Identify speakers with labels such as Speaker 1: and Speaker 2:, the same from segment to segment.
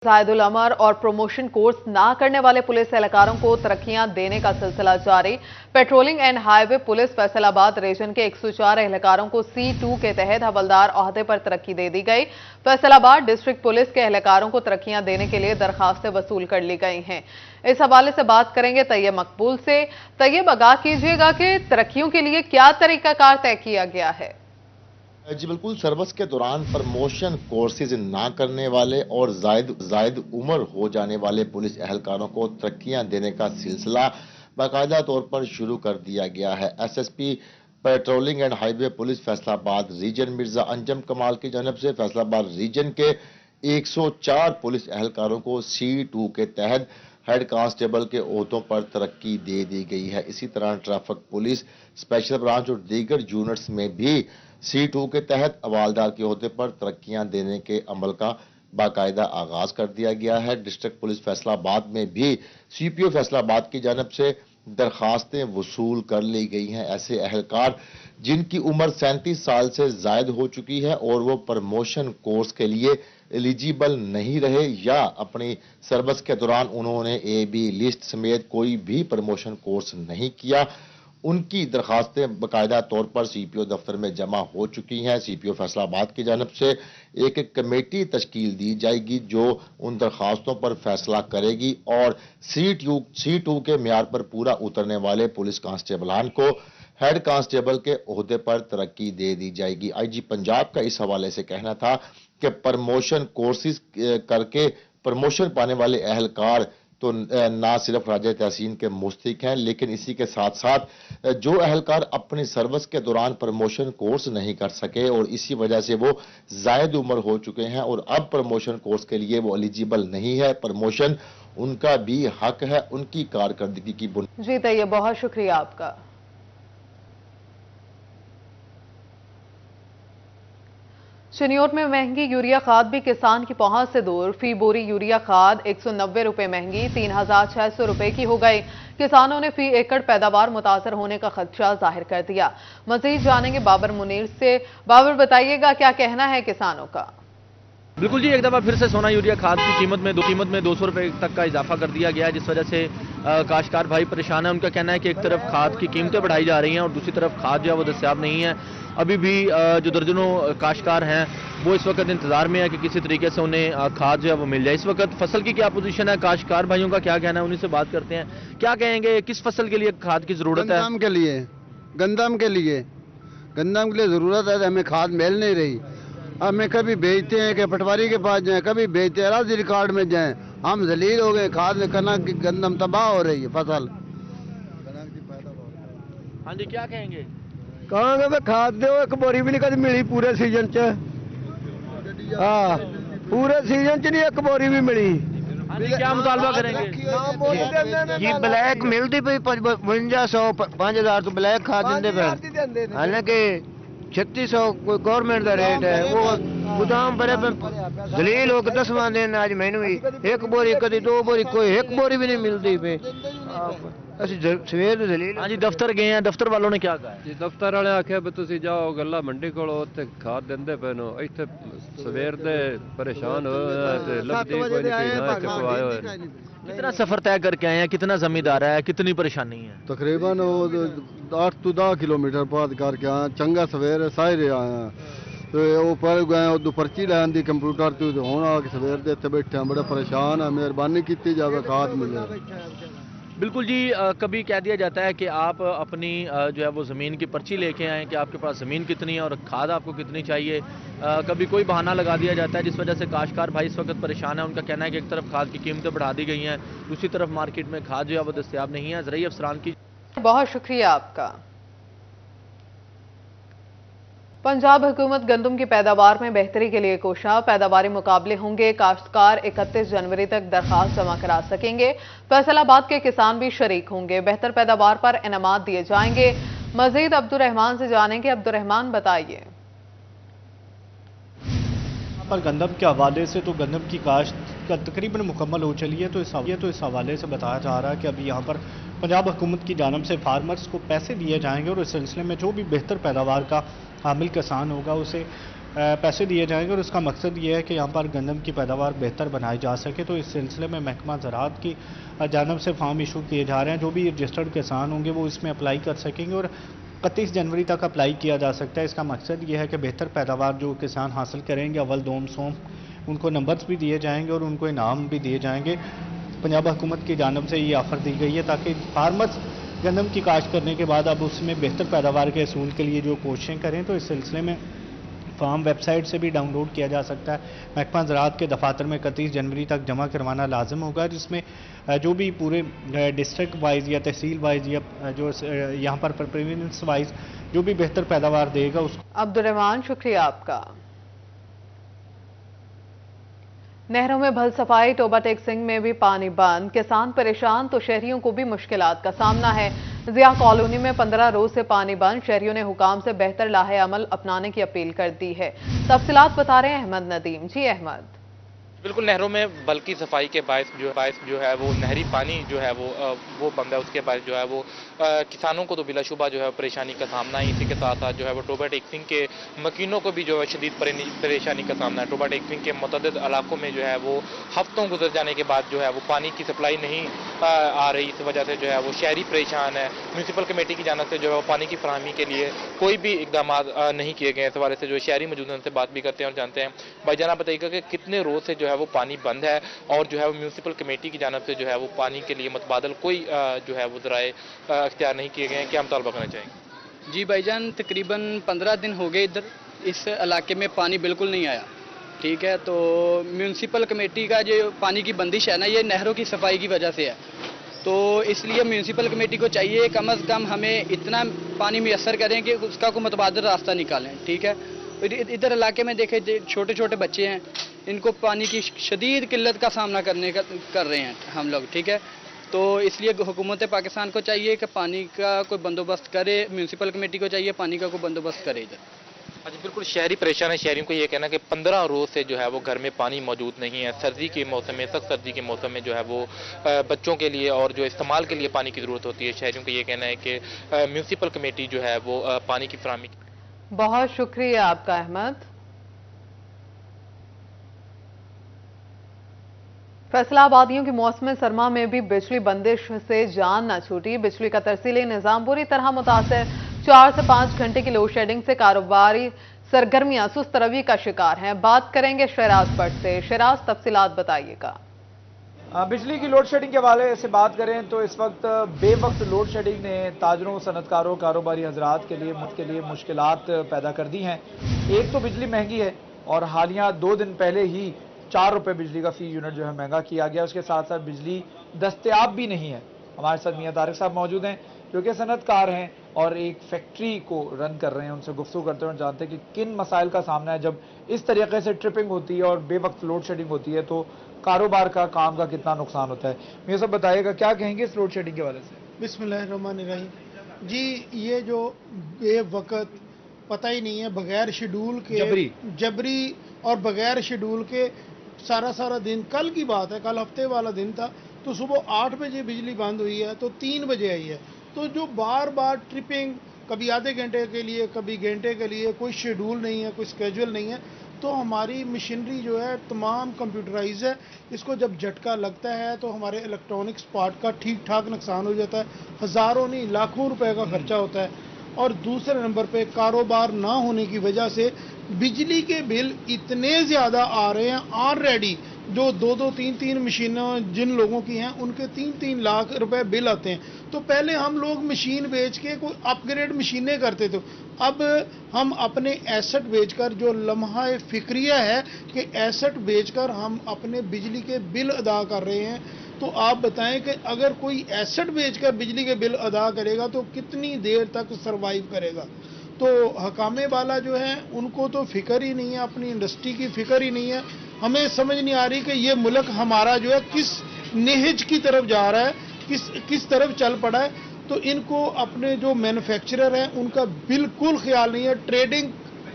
Speaker 1: जाहिदुल अमर और promotion course ना करने वाले पुलिस एहलकारों को तरक्कियां देने का सिलसिला जारी। Patrolling and highway police Faisalabad region के 104 एहलकारों को C2 के तहत हवलदार ओहदे पर तरक्की दे दी गई। फैसलाबाद डिस्ट्रिक्ट पुलिस के एहलकारों को तरक्कियां देने के लिए दरखास्तें वसूल कर ली गई हैं। इस हवाले से बात करेंगे तैयब मकबूल से। तैयब, आगाह कीजिएगा कि तरक्कियों के लिए क्या तरीकाकार तय किया गया है?
Speaker 2: जी बिल्कुल, सर्विस के दौरान प्रमोशन कोर्सेज ना करने वाले और जायद उम्र हो जाने वाले पुलिस एहलकारों को तरक्कियां देने का सिलसिला बाकायदा तौर पर शुरू कर दिया गया है। SSP patrolling and highway police Faisalabad region Mirza Anjum Kamal की जानिब से फैसलाबाद रीजन के 104 पुलिस एहलकारों को C2 के तहत हेड कांस्टेबल के ओहदों पर तरक्की दे दी गई है। इसी तरह ट्रैफिक पुलिस स्पेशल ब्रांच और दीगर यूनिट्स में भी C2 के तहत हवालदार के ओहदे पर तरक्कियां देने के अमल का बाकायदा आगाज कर दिया गया है। डिस्ट्रिक्ट पुलिस फैसलाबाद में भी CPO फैसलाबाद की जानिब से दरखास्तें वसूल कर ली गई हैं। ऐसे एहलकार जिनकी उम्र 37 साल से जायद हो चुकी है और वो प्रमोशन कोर्स के लिए एलिजिबल नहीं रहे या अपनी सर्विस के दौरान उन्होंने AB लिस्ट समेत कोई भी प्रमोशन कोर्स नहीं किया, उनकी दरखास्तें बाकायदा तौर पर CPO दफ्तर में जमा हो चुकी हैं। CPO फैसलाबाद की जानिब से एक कमेटी तश्कील दी जाएगी जो उन दरखास्तों पर फैसला करेगी और C2 के म्यार पर पूरा उतरने वाले पुलिस कांस्टेबलान को हेड कांस्टेबल के ओहदे पर तरक्की दे दी जाएगी। IG पंजाब का इस हवाले से कहना था कि प्रमोशन कोर्सेज करके प्रमोशन पाने वाले एहलकार तो ना सिर्फ राजा तहसीन के मुस्तहिक हैं, लेकिन इसी के साथ साथ जो एहलकार अपनी सर्विस के दौरान प्रमोशन कोर्स नहीं कर सके और इसी वजह से वो जायद उम्र हो चुके हैं और अब प्रमोशन कोर्स के लिए वो एलिजिबल नहीं है, प्रमोशन उनका भी हक है उनकी कारकर्दगी की बुनियाद।
Speaker 1: जी तैयब, बहुत शुक्रिया आपका। शनियोर में महंगी यूरिया खाद भी किसान की पहुंच से दूर। फी बोरी यूरिया खाद 190 रुपए महंगी 3600 रुपए की हो गई। किसानों ने फी एकड़ पैदावार मुतासर होने का खदशा जाहिर कर दिया। मजीद जानेंगे बाबर मुनीर से। बाबर, बताइएगा क्या कहना है किसानों का?
Speaker 3: बिल्कुल जी, एक दफ़ा फिर से सोना यूरिया खाद की कीमत में 200 रुपए तक का इजाफा कर दिया गया है, जिस वजह से काश्तकार भाई परेशान है। उनका कहना है कि एक तरफ खाद की कीमतें बढ़ाई जा रही हैं और दूसरी तरफ खाद जो है वो दस्तयाब नहीं है। अभी भी जो दर्जनों काश्तकार हैं वो इस वक्त इंतजार में है कि किसी तरीके से उन्हें खाद जो है वो मिल जाए। इस वक्त फसल की क्या पोजीशन है, काश्तकार भाइयों का क्या कहना है, उन्हीं से बात करते हैं। क्या कहेंगे, किस फसल के लिए खाद की जरूरत है?
Speaker 4: गंदम के लिए जरूरत है। हमें खाद मिल नहीं रही। हमें कभी बेचते हैं कि पटवारी के पास जाएं, कभी बेचते हैं राजी रिकॉर्ड में जाएं। हम जलील हो गए। खाद में कनक की गंदम तबाह हो रही है फसल।
Speaker 3: हाँ जी, क्या कहेंगे?
Speaker 4: कहांगे मैं खाद दो, एक बोरी भी नहीं कभी मिली पूरे सीजन च। हाँ, पूरे सीजन च नहीं एक बोरी भी मिली।
Speaker 3: क्या मुतालबा करेंगे?
Speaker 4: जी ब्लैक मिलती पई 5500 5000 तो ब्लैक खाद देंदे पे, हालांकि 3600 कोई गवर्नमेंट का रेट है। वो गोदाम भरे दलील हो के 10वां दिन आज मैनू भी एक बोरी कभी 2 बोरी कोई एक बोरी भी नहीं मिलती पे। सवेर दलील।
Speaker 3: हाँ जी, दफ्तर गए हैं, दफ्तर वालों ने क्या कहा?
Speaker 5: जी दफ्तर वाले आखे भी तुसी जाओ गल्ला मंडी कोल उत्थे खाद देंदे पे नो, इत्थे सवेर दे परेशान हो ते लभदी कोई नहीं ना इत्थे पवाए होए।
Speaker 3: कितना सफर तय करके आए हैं, कितना जमींदार है, कितनी परेशानी है?
Speaker 4: तकरीबन 8 to 10 किलोमीटर बाद करके आया। चंगा सवेरे सारे आया तो ऊपर गए उदू पर्ची लैन दी कंप्यूटर तो हुण आ के सवेर दे इत्थे बैठे हैं, बड़ा परेशान है। मेहरबानी की जावे खाद मिले।
Speaker 3: बिल्कुल जी, कभी कह दिया जाता है कि आप अपनी जो है वो ज़मीन की पर्ची लेके आएँ कि आपके पास ज़मीन कितनी है और खाद आपको कितनी चाहिए। कभी कोई बहाना लगा दिया जाता है जिस वजह से काश्तकार भाई इस वक्त परेशान है। उनका कहना है कि एक तरफ खाद की कीमतें बढ़ा दी गई हैं, दूसरी तरफ मार्केट में खाद जो है वो दस्तयाब नहीं है। ज़राई अफसरान की
Speaker 1: बहुत शुक्रिया आपका। पंजाब हुकूमत गंदम की पैदावार में बेहतरी के लिए कोशा। पैदावारी मुकाबले होंगे। काश्तकार 31 जनवरी तक दरखास्त जमा करा सकेंगे। फैसलाबाद के किसान भी शरीक होंगे। बेहतर पैदावार पर इनामात दिए जाएंगे। मजीद अब्दुर्रहमान से जानेंगे। अब्दुर्रहमान, बताइए।
Speaker 6: पर गंदम के हवाले से तो गंदम की काश्त का तकरीबन मुकम्मल हो चली है, तो इस हवाले से बताया जा रहा है कि अभी यहाँ पर पंजाब हुकूमत की जानब से फार्मर्स को पैसे दिए जाएंगे और इस सिलसिले में जो भी बेहतर पैदावार का हामिल किसान होगा उसे पैसे दिए जाएंगे और इसका मकसद ये है कि यहाँ पर गंदम की पैदावार बेहतर बनाई जा सके। तो इस सिलसिले में महकमा ज़राअत की जानब से फॉर्म इशू किए जा रहे हैं। जो भी रजिस्टर्ड किसान होंगे वो इसमें अप्लाई कर सकेंगे और 31 जनवरी तक अप्लाई किया जा सकता है। इसका मकसद ये है कि बेहतर पैदावार जो किसान हासिल करेंगे, अव्वल दोम सोम, उनको नंबर्स भी दिए जाएंगे और उनको इनाम भी दिए जाएंगे। पंजाब हुकूमत की जानब से ये ऑफ़र दी गई है ताकि फार्मर्स गंदम की काश्त करने के बाद अब उसमें बेहतर पैदावार के असूल के लिए जो कोशिशें करें। तो इस सिलसिले में फार्म वेबसाइट से भी डाउनलोड किया जा सकता है। महकमा ज़राअत के दफातर में 31 जनवरी तक जमा करवाना लाजिम होगा, जिसमें जो भी पूरे डिस्ट्रिक्ट वाइज या तहसील वाइज या जो यहाँ पर प्रोविंस वाइज जो भी बेहतर पैदावार देगा उसको।
Speaker 1: अब्दुल रहमान, शुक्रिया आपका। नहरों में भल सफाई, टोबा टेक सिंह में भी पानी बंद, किसान परेशान तो शहरियों को भी मुश्किलात का सामना है। जिया कॉलोनी में 15 रोज से पानी बंद, शहरियों ने हुकाम से बेहतर लाहे अमल अपनाने की अपील कर दी है। तफसीलात बता रहे हैं अहमद नदीम। जी अहमद।
Speaker 7: बिल्कुल, नहरों में बल्कि सफाई के बायस जो है वो नहरी पानी जो है वो बंद है। उसके बायस जो है वो किसानों को तो बिलाशुबा जो है परेशानी का सामना है। इसी के साथ साथ जो है वो टोबा टेक सिंह के मकीनों को भी जो है शदीद परेशानी का सामना है। टोबा टेक सिंह के मुतअद्दिद इलाकों में जो है वो हफ्तों गुजर जाने के बाद जो है वो पानी की सप्लाई नहीं आ रही। इस वजह से जो है वो शहरी परेशान है। म्यूनसिपल कमेटी की जानब से जो है वो पानी की फराहमी के लिए कोई भी इकदाम नहीं किए गए। इस हवाले से जो शहरी मौजूद हैं उनसे बात भी करते हैं और जानते हैं। भाईजान, आप बताइएगा कि कितने रोज से जो है वो पानी बंद है और जो है वो म्यूनसिपल कमेटी की जानब से जो है वो पानी के लिए मुतबादल कोई जो है वो ज़राए इख्तियार नहीं किए गए हैं, क्या मुतालबा करना चाहेंगे?
Speaker 8: जी भाईजान, तकरीबन 15 दिन हो गए इधर इस इलाके में पानी बिल्कुल नहीं आया। ठीक है, तो म्यूनसिपल कमेटी का जो पानी की बंदिश है ना, ये नहरों की सफाई की वजह से है। तो इसलिए म्यूनसिपल कमेटी को चाहिए कम अज़ कम हमें इतना पानी मैसर करें कि उसका कोई मुतबादल रास्ता निकालें। ठीक है, इधर इलाके में देखे छोटे छोटे बच्चे हैं, इनको पानी की शदीद किल्लत का सामना कर रहे हैं हम लोग। ठीक है, तो इसलिए हुकूमत पाकिस्तान को चाहिए कि पानी का कोई बंदोबस्त करे, म्यूनसिपल कमेटी को चाहिए पानी का कोई बंदोबस्त करे इधर।
Speaker 7: अच्छा, बिल्कुल शहरी परेशान है। शहरियों को ये कहना है कि 15 रोज से जो है वो घर में पानी मौजूद नहीं है। सर्दी के मौसम में, सख्त सर्दी के मौसम में जो है वो बच्चों के लिए और जो इस्तेमाल के लिए पानी की ज़रूरत होती है। शहरियों का ये कहना है कि म्यूनसिपल कमेटी जो है वो पानी की फराहमी।
Speaker 1: बहुत शुक्रिया आपका अहमद। फैसलाबादियों की मौसम सरमा में भी बिजली बंदिश से जान न छूटी। बिजली का तरसीली निजाम बुरी तरह मुतासर। 4 से 5 घंटे की लोड शेडिंग से कारोबारी सरगर्मियां सुस्त रवि का शिकार हैं। बात करेंगे शहराज भट्ट से। शहराज, तफसीलात बताइएगा।
Speaker 9: बिजली की लोड शेडिंग के हवाले से बात करें तो इस वक्त बेवक्त लोड शेडिंग ने ताजरों, सनतकारों, कारोबारी हजरात के लिए मुश्किलात पैदा कर दी हैं। एक तो बिजली महंगी है और हालिया 2 दिन पहले ही 4 रुपये बिजली का फी यूनिट जो है महंगा किया गया। उसके साथ साथ बिजली दस्तयाब भी नहीं है। हमारे साथ मियां तारिक साहब मौजूद हैं जो कि सनतकार हैं और एक फैक्ट्री को रन कर रहे हैं। उनसे गुफ्तगू करते हैं और जानते हैं कि किन मसाइल का सामना है जब इस तरीके से ट्रिपिंग होती है और बेवक्त लोड शेडिंग होती है, तो कारोबार का, काम का कितना नुकसान होता है। मियां साहब बताइएगा क्या कहेंगे इस लोड शेडिंग के हवाले से?
Speaker 10: बिस्मिल्लाहिर्रहमानिर्रहीम। जी, ये जो बेवक्त पता ही नहीं है, बगैर शेड्यूल के जबरी और बगैर शेड्यूल के सारा दिन, कल की बात है, कल हफ्ते वाला दिन था, तो सुबह 8 बजे बिजली बंद हुई है तो 3 बजे आई है। तो जो बार बार ट्रिपिंग, कभी आधे घंटे के लिए, कभी घंटे के लिए, कोई शेड्यूल नहीं है, कोई स्केड्यूल नहीं है, तो हमारी मशीनरी जो है तमाम कंप्यूटराइज है। इसको जब झटका लगता है तो हमारे इलेक्ट्रॉनिक्स पार्ट का ठीक ठाक नुकसान हो जाता है। हज़ारों नहीं लाखों रुपए का खर्चा होता है। और दूसरे नंबर पे कारोबार ना होने की वजह से बिजली के बिल इतने ज़्यादा आ रहे हैं। ऑलरेडी जो 2-2, 3-3 मशीनें जिन लोगों की हैं उनके 3-3 लाख रुपए बिल आते हैं। तो पहले हम लोग मशीन बेच के कोई अपग्रेड मशीनें करते थे, अब हम अपने एसेट बेचकर, जो लम्हा फिक्रिया है कि एसेट बेचकर हम अपने बिजली के बिल अदा कर रहे हैं। तो आप बताएं कि अगर कोई एसेट बेचकर बिजली के बिल अदा करेगा तो कितनी देर तक सरवाइव करेगा। तो हकामे वाला जो है उनको तो फिक्र ही नहीं है, अपनी इंडस्ट्री की फिक्र ही नहीं है। हमें समझ नहीं आ रही कि ये मुल्क हमारा जो है किस नेहज की तरफ जा रहा है, किस तरफ चल पड़ा है। तो इनको अपने जो मैन्युफैक्चरर हैं उनका बिल्कुल ख्याल नहीं है। ट्रेडिंग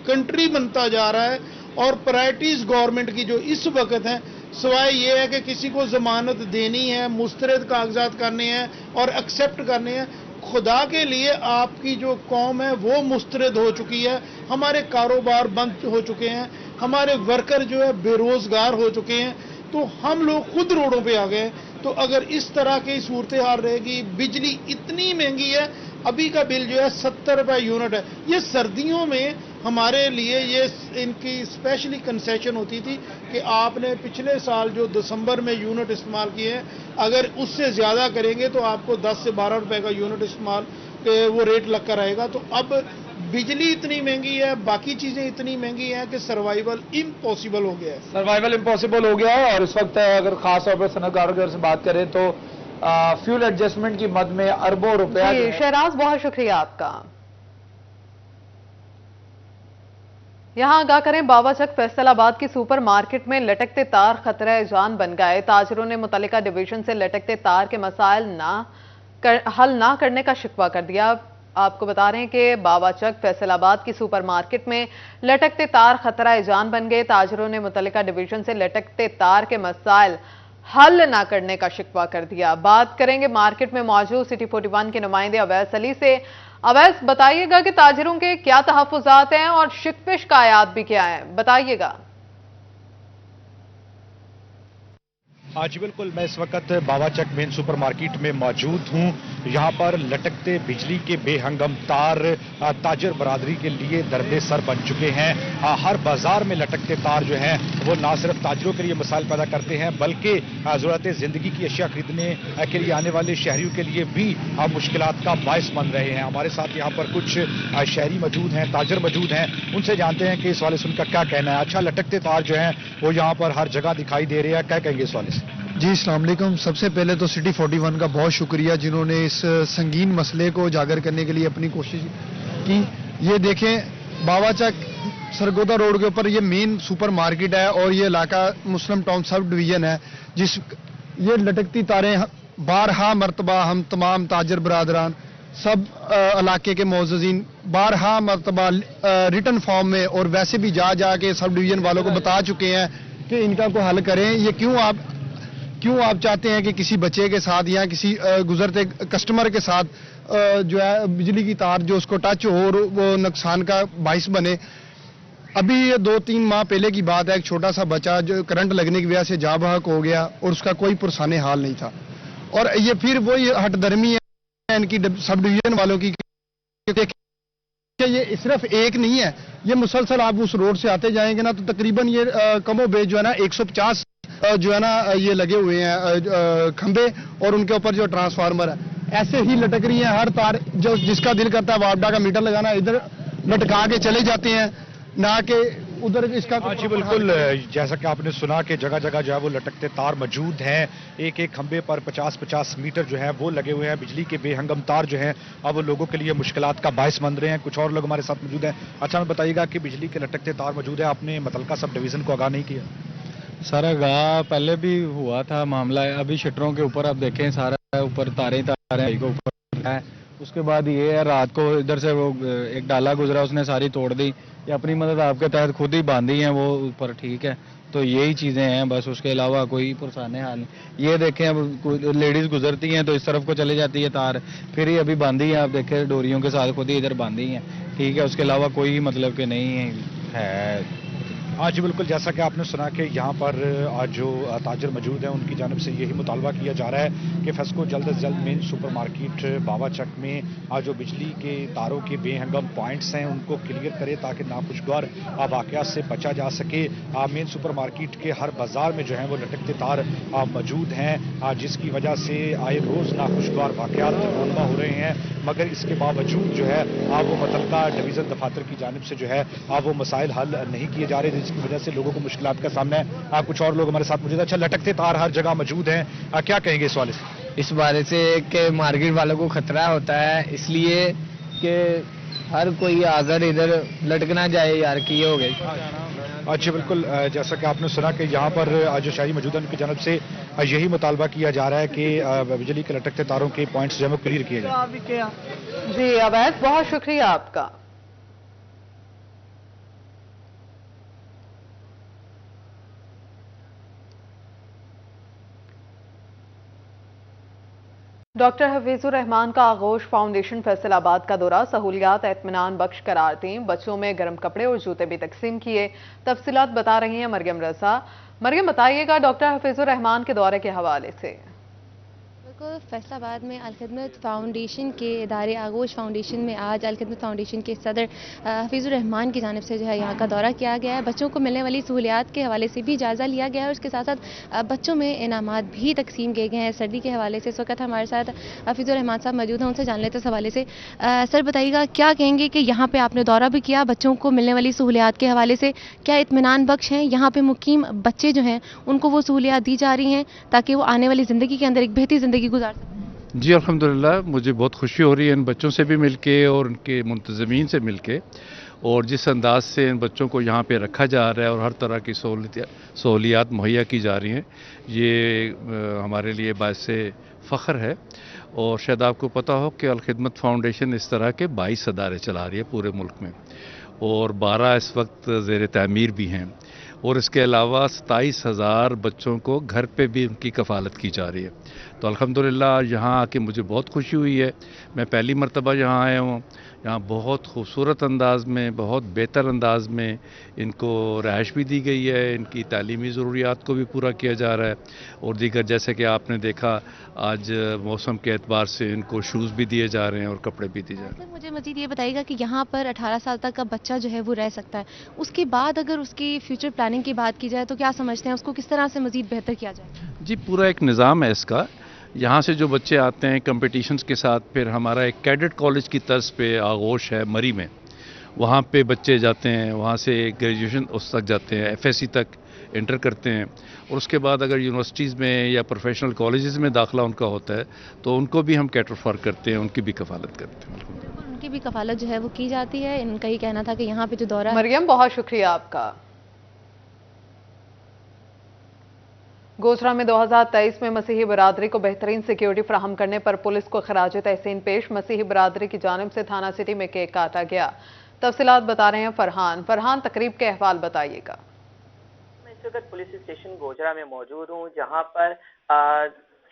Speaker 10: कंट्री बनता जा रहा है और प्रायोरिटीज गवर्नमेंट की जो इस वक्त हैं सिवाय ये है कि किसी को जमानत देनी है, मुस्तरद कागजात करने हैं और एक्सेप्ट करने हैं। खुदा के लिए आपकी जो कौम है वो मुस्तरद हो चुकी है। हमारे कारोबार बंद हो चुके हैं, हमारे वर्कर जो है बेरोजगार हो चुके हैं, तो हम लोग खुद रोडों पे आ गए। तो अगर इस तरह की सूरत हाल रहेगी, बिजली इतनी महंगी है, अभी का बिल जो है 70 रुपए यूनिट है। ये सर्दियों में हमारे लिए ये इनकी स्पेशली कंसेशन होती थी कि आपने पिछले साल जो दिसंबर में यूनिट इस्तेमाल किए हैं, अगर उससे ज़्यादा करेंगे तो आपको 10 से 12 रुपए का यूनिट इस्तेमाल वो रेट लग कर आएगा। तो अब बिजली इतनी महंगी है, बाकी चीज़ें इतनी महंगी हैं कि सर्वाइवल इम्पॉसिबल हो गया है।
Speaker 9: सर्वाइवल इम्पॉसिबल हो गया है। और इस वक्त अगर खास तौर पर सनतकारों से बात करें तो फ्यूल एडजस्टमेंट की मद में अरबों रुपया।
Speaker 1: जी शहराज, बहुत शुक्रिया आपका। यहां आगाह करें, बावाचक फैसलाबाद की सुपर मार्केट में लटकते तार खतरा जान बन गए। ताजरों ने मुतल्लिका डिवीजन से लटकते तार के मसाइल हल ना करने का शिकवा कर दिया। आपको बता रहे हैं कि बावाचक फैसलाबाद की सुपर मार्केट में लटकते तार खतरा जान बन गए। ताजरों ने मुतल्लिका डिवीजन से लटकते तार के मसाइल हल ना करने का शिकवा कर दिया। बात करेंगे मार्केट में मौजूद सिटी 41 के नुमाइंदे अवैस अली से। अवैस, बताइएगा कि ताजिरों के क्या तहफ्फुजात हैं और शिकवे शिकायत भी क्या हैं, बताइएगा।
Speaker 11: जी बिल्कुल, मैं इस वक्त बावाचक मेन सुपर मार्केट में मौजूद हूं। यहां पर लटकते बिजली के बेहंगम तार ताजर बरादरी के लिए दर्दे सर बन चुके हैं। हर बाजार में लटकते तार जो हैं वो ना सिर्फ ताजरों के लिए मसाइल पैदा करते हैं, बल्कि ज़रूरत ज़िंदगी की अशिया खरीदने के लिए आने वाले शहरियों के लिए भी मुश्किलात का बायस बन रहे हैं। हमारे साथ यहाँ पर कुछ शहरी मौजूद हैं, ताजर मौजूद हैं, उनसे जानते हैं कि इस वाले से उनका क्या कहना है। अच्छा, लटकते तार जो हैं वो यहाँ पर हर जगह दिखाई दे रहे हैं, क्या कहेंगे इस वाले से?
Speaker 12: जी अस्सलाम वालेकुम। सबसे पहले तो सिटी 41 का बहुत शुक्रिया जिन्होंने इस संगीन मसले को उजागर करने के लिए अपनी कोशिश की। ये देखें, बावाचक सरगोदा रोड के ऊपर ये मेन सुपर मार्केट है और ये इलाका मुस्लिम टाउन सब डिवीजन है। ये लटकती तारें बारहा मरतबा हम तमाम ताजर बरादरान सब इलाके के मौजूदीन बारहा मरतबा रिटर्न फॉर्म में और वैसे भी जा के सब डिवीजन वालों को बता चुके हैं कि इनका को हल करें। ये क्यों आप चाहते हैं कि किसी बच्चे के साथ या किसी गुजरते कस्टमर के साथ जो है बिजली की तार जो उसको टच हो और वो नुकसान का बाइस बने। अभी ये 2-3 माह पहले की बात है, एक छोटा सा बच्चा जो करंट लगने की वजह से जाँ बहक हो गया और उसका कोई पुरसाने हाल नहीं था। और ये फिर वो ये हटदर्मी है इनकी सब डिवीजन वालों की कि ये सिर्फ एक नहीं है, ये मुसलसल आप उस रोड से आते जाएंगे ना तो तकरीबन ये कमो बेश जो है ना 150 जो है ना ये लगे हुए हैं खंबे और उनके ऊपर जो ट्रांसफार्मर है ऐसे ही लटक रही है। हर तार जो जिसका दिल करता है वापडा का मीटर लगाना इधर लटका के चले जाते हैं, ना कि उधर इसका।
Speaker 11: जी बिल्कुल, जैसा कि आपने सुना कि जगह जगह जो है वो लटकते तार मौजूद हैं। एक एक खंबे पर 50-50 मीटर जो है वो लगे हुए हैं। बिजली के बेहंगम तार जो हैं अब वो लोगों के लिए मुश्किलात का बायस बन रहे हैं। कुछ और लोग हमारे साथ मौजूद हैं। अच्छा, मैं बताइएगा कि बिजली के लटकते तार मौजूद है, आपने मुतल्लिका सब डिवीजन को आगाह नहीं किया?
Speaker 13: सारा गाँव पहले भी हुआ था मामला, अभी शटरों के ऊपर आप देखें सारा ऊपर तारे के ऊपर है। उसके बाद ये है, रात को इधर से वो एक डाला गुजरा उसने सारी तोड़ दी। ये अपनी मदद आपके तहत खुद ही बांधी हैं वो ऊपर, ठीक है। तो यही चीज़ें हैं बस, उसके अलावा कोई पुरसाने हाल नहीं। ये देखें, अब लेडीज़ गुजरती हैं तो इस तरफ को चले जाती है तार, फिर ही अभी बांधी है, आप देखें डोरियों के साथ खुद ही इधर बांधी हैं, ठीक है। उसके अलावा कोई मतलब कि नहीं है।
Speaker 11: हाँ जी बिल्कुल, जैसा कि आपने सुना कि यहाँ पर आज जो ताजर मौजूद हैं उनकी जानिब से यही मुतालबा किया जा रहा है कि फेस्को जल्द से जल्द मेन सुपर मार्केट बावाचक में आज जो बिजली के तारों के बेहंगम पॉइंट्स हैं उनको क्लियर करे ताकि नाखुशगवार वाक़यात से बचा जा सके। मेन सुपर मार्केट के हर बाजार में जो है वो लटकते तार मौजूद हैं जिसकी वजह से आए रोज़ नाखुशगवार वाक़यात रौनमा हो रहे हैं, मगर इसके बावजूद जो है वो मुतल्लिका डिवीज़न दफातर की जानिब से जो है वो मसाइल हल नहीं किए जा रहे, जिसकी वजह से लोगों को मुश्किलात का सामना है। कुछ और लोग हमारे साथ मौजूद हैं। अच्छा, लटकते तार हर जगह मौजूद हैं, क्या कहेंगे इस वाले से?
Speaker 4: इस बारे से कि मार्केट वालों को खतरा होता है, इसलिए कि हर कोई अगर इधर लटकना जाए यार कि ये हो गए।
Speaker 11: अच्छा बिल्कुल, जैसा कि आपने सुना कि यहाँ पर जो शहरी मौजूद हैं उनकी जानब से यही मुतालबा किया जा रहा है कि बिजली के लटकते तारों के पॉइंट्स जो है वो क्लियर किए जाए।
Speaker 1: जी अवैस, बहुत शुक्रिया आपका। डॉक्टर हफीजुर रहमान का आगोश फाउंडेशन फैसलाबाद का दौरा, सहूलियात इत्मीनान बख्श करार दी, बच्चों में गर्म कपड़े और जूते भी तकसीम किए। तफसीलात बता रही हैं मरियम रजा। मरियम, बताइएगा डॉक्टर हफीजुर रहमान के दौरे के हवाले से।
Speaker 14: फैसलाबाद में अलखिदमत फाउंडेशन के इदारे आगोश फाउंडेशन में आज अलखिदमत फाउंडेशन के सदर हफीजुर रहमान की जानिब से जो है यहाँ का दौरा किया गया है। बच्चों को मिलने वाली सहूलियात के हवाले से भी जायज़ा लिया गया है और उसके साथ साथ बच्चों में इनामात भी तकसीम किए गए हैं सर्दी के हवाले से। इस वक्त हमारे साथ हफीजुर रहमान साहब मौजूद हैं, उनसे जान लेते हैं इस हवाले से। सर बताइएगा, क्या कहेंगे कि यहाँ पर आपने दौरा भी किया, बच्चों को मिलने वाली सहूलियात के हवाले से क्या इत्मीनान बख्श हैं? यहाँ पर मुकीम बच्चे जो हैं उनको वो सहूलियात दी जा रही हैं ताकि वो आने वाली ज़िंदगी के अंदर एक बेहतरीन ज़िंदगी गुजार सकें?
Speaker 15: जी अल्हम्दुलिल्लाह, मुझे बहुत खुशी हो रही है इन बच्चों से भी मिलके और उनके मुंतज़मीन से मिलके, और जिस अंदाज से इन बच्चों को यहाँ पे रखा जा रहा है और हर तरह की सहूलियात मुहैया की जा रही हैं, ये हमारे लिए बायस फ़ख्र है। और शायद आपको पता हो कि अलखिदमत फाउंडेशन इस तरह के 22 अदारे चला रही है पूरे मुल्क में, और 12 इस वक्त ज़ेर तामीर भी हैं, और इसके अलावा 27,000 बच्चों को घर पे भी उनकी कफ़ालत की जा रही है। तो अल्हम्दुलिल्लाह यहाँ आके मुझे बहुत खुशी हुई है। मैं पहली मरतबा यहाँ आया हूँ। यहाँ बहुत खूबसूरत अंदाज़ में, बहुत बेहतर अंदाज़ में इनको रहाइश भी दी गई है, इनकी तालीमी ज़रूरियात को भी पूरा किया जा रहा है, और दीगर जैसे कि आपने देखा आज मौसम के एतबार से इनको शूज़ भी दिए जा रहे हैं और कपड़े भी दिए जा रहे हैं।
Speaker 14: मुझे मज़ीद ये बताइएगा कि यहाँ पर 18 साल तक का बच्चा जो है वो रह सकता है, उसके बाद अगर उसकी फ्यूचर प्लानिंग की बात की जाए तो क्या समझते हैं उसको किस तरह से मज़ीद बेहतर किया जाए?
Speaker 15: जी पूरा एक निज़ाम है इसका। यहाँ से जो बच्चे आते हैं कंपटीशंस के साथ, फिर हमारा एक कैडेट कॉलेज की तर्ज पे आगोश है मरी में, वहाँ पे बच्चे जाते हैं, वहाँ से ग्रेजुएशन उस तक जाते हैं, एफएससी तक इंटर करते हैं, और उसके बाद अगर यूनिवर्सिटीज़ में या प्रोफेशनल कॉलेजेस में दाखिला उनका होता है तो उनको भी हम कैटर फॉर करते हैं, उनकी भी कफालत करते हैं।
Speaker 14: उनकी भी कफालत जो है वो की जाती है। इनका ही कहना था कि यहाँ पे जो दौरा।
Speaker 1: मरियम, बहुत शुक्रिया आपका। गोजरा में 2023 में मसीही बरादरी को बेहतरीन सिक्योरिटी फराहम करने पर पुलिस को खराज तहसीन पेश। मसीही बरादरी की जानिब से थाना सिटी में केक काटा गया। तफसीलात बता रहे हैं फरहान, तकरीब के अहवाल बताइएगा।
Speaker 16: मैं इस वक्त पुलिस स्टेशन गोजरा में मौजूद हूँ, जहाँ पर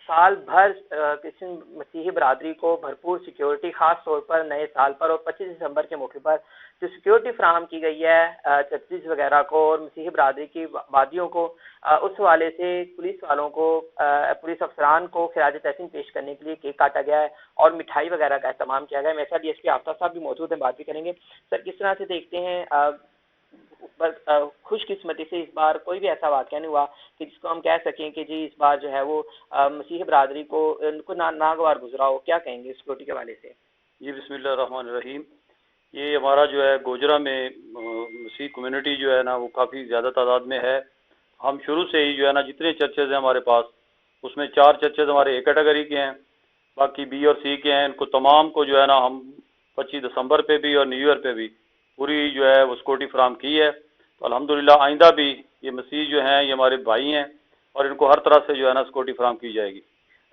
Speaker 16: साल भर किसी मसीही बरादरी को भरपूर सिक्योरिटी, खास तौर पर नए साल पर और 25 दिसंबर के मौके पर जो सिक्योरिटी फराहम की गई है चर्चिज वगैरह को और मसीही बरादरी की आबादियों को, उस हवाले से पुलिस वालों को, पुलिस अफसरान को खिराज तहसीन पेश करने के लिए केक काटा गया है और मिठाई वगैरह का इस्तेमाल किया गया है। मेरे साथ डीएसपी आफ्ताब साहब भी मौजूद हैं, बात भी करेंगे। सर, किस तरह से देखते हैं, खुशकिस्मती से इस बार कोई भी ऐसा वाक़या नहीं हुआ कि जिसको हम कह सकें कि जी इस बार जो है वो मसीही बरादरी को उनको नागवार गुजरा हो, क्या कहेंगे सिक्योरिटी के हवाले से?
Speaker 17: जी बिस्मिल्लाहिर्रहमानिर्रहीम। ये हमारा जो है गोजरा में मसीह कम्युनिटी जो है ना वो काफ़ी ज़्यादा तादाद में है। हम शुरू से ही जो है ना जितने चर्चेज हैं हमारे पास, उसमें 4 चर्चेज हमारे ए कैटेगरी के हैं, बाकी बी और सी के हैं। इनको तमाम को जो है ना हम 25 दिसंबर पे भी और न्यू ईयर पे भी पूरी जो है वो सिक्योरिटी फराहम की है। तो अल्हम्दुलिल्लाह आइंदा भी ये मसीह जो हैं ये हमारे भाई हैं और इनको हर तरह से जो है ना सिक्योरिटी फराहम की जाएगी।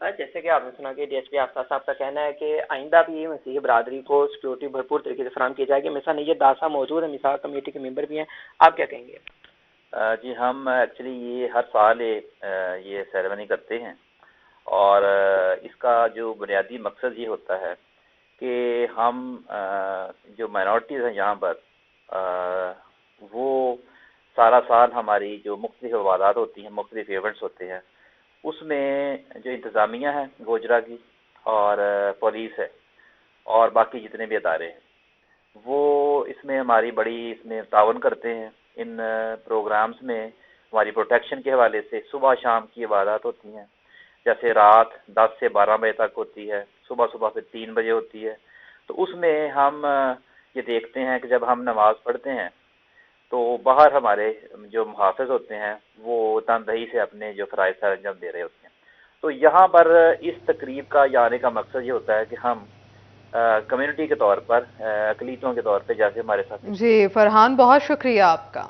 Speaker 16: जैसे कि आपने सुना कि डीएसपी आफ्ताब साहब का कहना है कि आइंदा भी मसीही बरादरी को सिक्योरिटी भरपूर तरीके से फराहम की जाएगी। मिसाल ये दासा मौजूद है, मिसाल कमेटी के मेंबर भी हैं, आप क्या कहेंगे?
Speaker 18: जी हम एक्चुअली ये हर साल ये सेरेमनी करते हैं और इसका जो बुनियादी मकसद ये होता है कि हम जो माइनॉरिटीज़ हैं यहाँ पर वो सारा साल हमारी जो मुख्तलिफ इबादत होती हैं, मुख्तलिफ इवेंट्स होते हैं, उसमें जो इंतज़ामिया है गोजरा की और पुलिस है और बाकी जितने भी अदारे हैं वो इसमें हमारी बड़ी इसमें तावन करते हैं। इन प्रोग्राम्स में हमारी प्रोटेक्शन के हवाले से सुबह शाम की इबादत होती हैं, जैसे रात 10 से 12 बजे तक होती है, सुबह सुबह फिर 3 बजे होती है। तो उसमें हम ये देखते हैं कि जब हम नमाज़ पढ़ते हैं तो बाहर हमारे जो मुहाफ़िज़ होते हैं वो तनदही से अपने जो फ़राइज़ सर अंजाम दे रहे होते हैं। तो यहाँ पर इस तकरीब का आने का मकसद ये होता है कि हम कम्युनिटी के तौर पर, अक़लीतों के तौर पर, जैसे हमारे साथ।
Speaker 1: जी फरहान, बहुत शुक्रिया आपका।